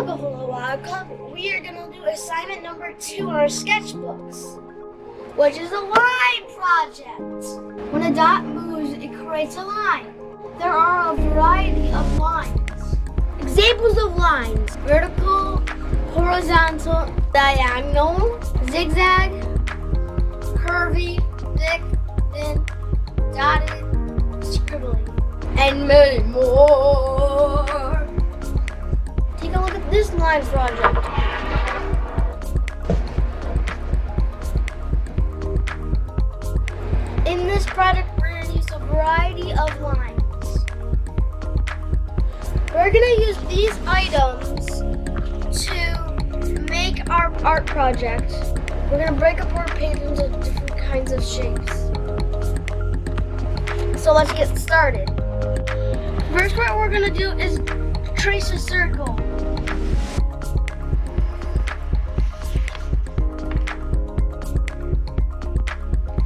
Hello, welcome. We are going to do assignment number 2 on our sketchbooks, which is a line project. When a dot moves, it creates a line. There are a variety of lines. Examples of lines: vertical, horizontal, diagonal, zigzag, curvy, thick, thin, dotted, scribbling, and many more. Take a look at this line project. In this project, we're going to use a variety of lines. We're going to use these items to make our art project. We're going to break up our paper into different kinds of shapes. So let's get started. First, what we're going to do is trace a circle.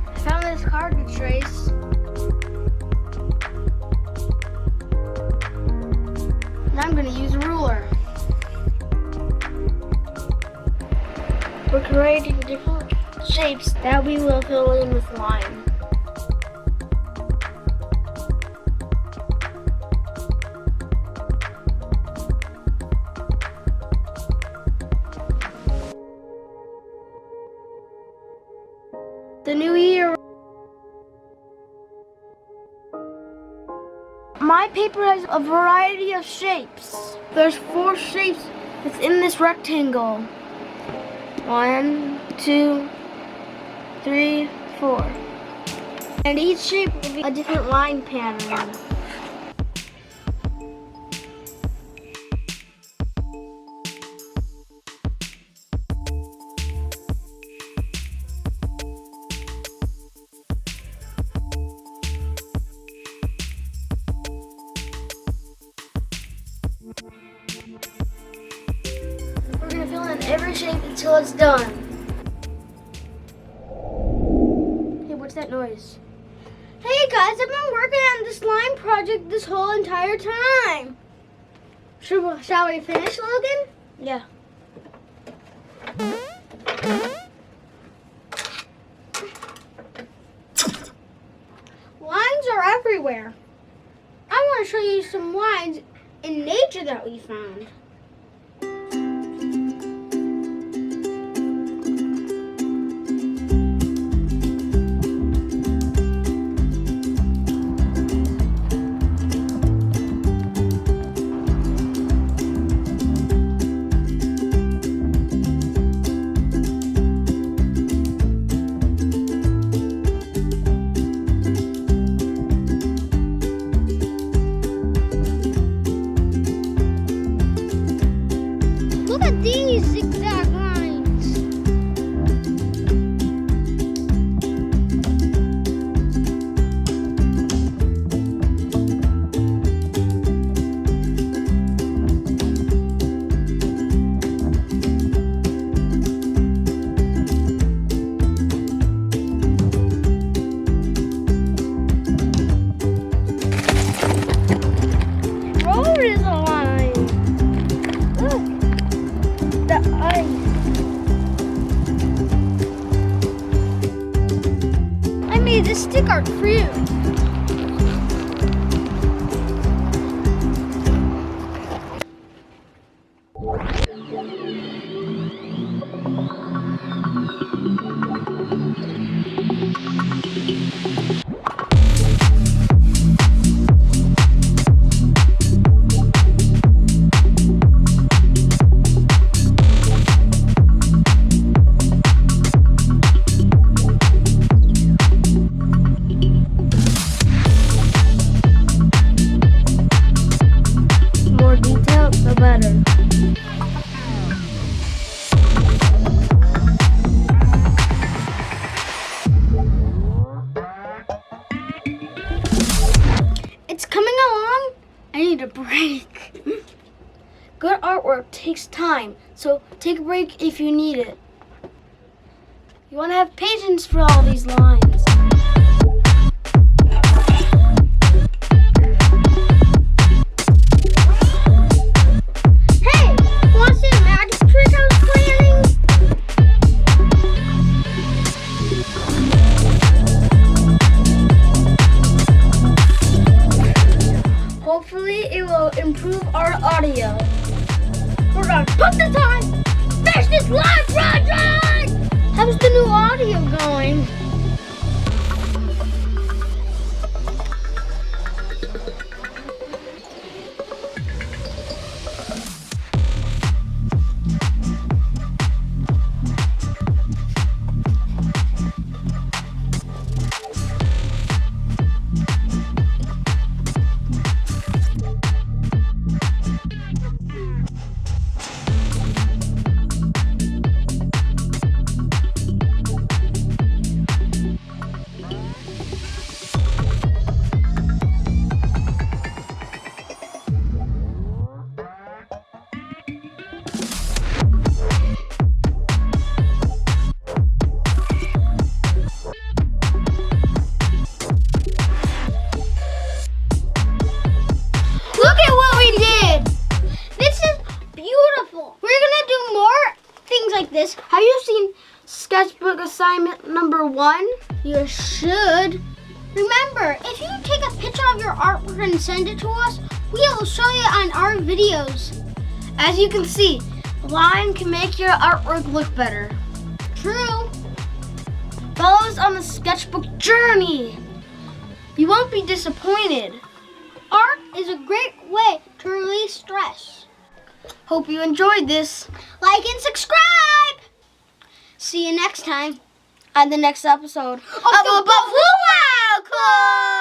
I found this hard to trace. Now I'm going to use a ruler. We're creating different shapes that we will fill in with line. The new year. My paper has a variety of shapes. There's 4 shapes within this rectangle. 1, 2, 3, 4. And each shape will be a different line pattern. We're going to fill in every shape until it's done. Hey, what's that noise? Hey guys, I've been working on this line project this whole entire time. Shall we finish, Logan? Yeah. Lines are everywhere. I want to show you some lines in nature that we found. Look at these zigzag lines. Road is a line. Look. The ice. I made this stick art for you. More detail, the better. It's coming along. I need a break. Good artwork takes time, so take a break if you need it. You want to have patience for all these lines. Hey, want improve our audio. We're gonna put this on, finish this live project! How's the new audio going? Like this. Have you seen sketchbook assignment number 1? You should. Remember, if you take a picture of your artwork and send it to us, we will show you on our videos. As you can see, line can make your artwork look better. True. Follow us on the sketchbook journey. You won't be disappointed. Art is a great way to release stress. Hope you enjoyed this. Like and subscribe. See you next time on the next episode of the Wow Club.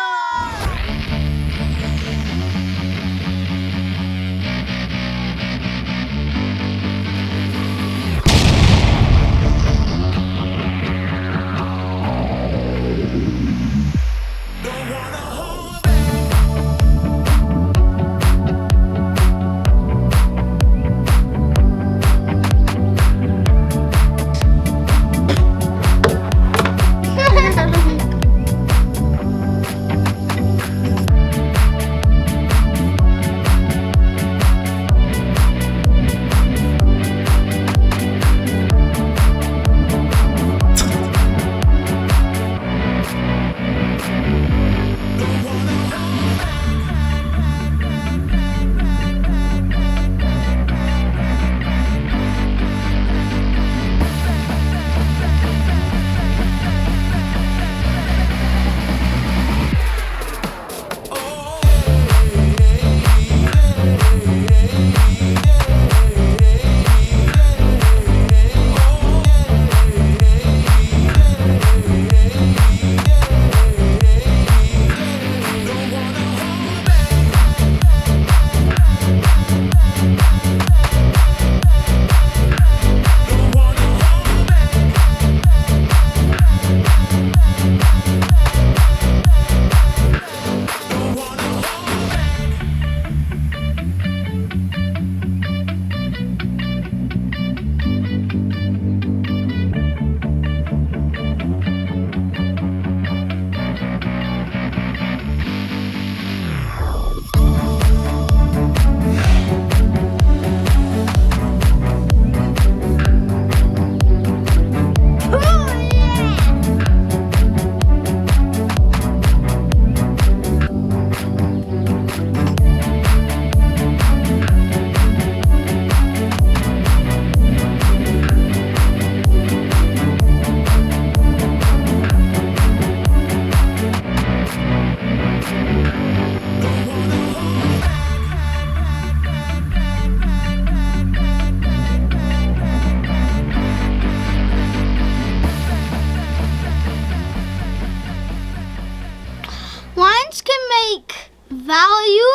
Value,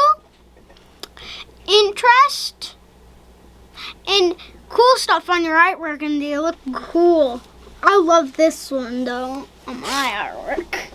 interest, and cool stuff on your artwork, and they look cool. I love this one though on my artwork.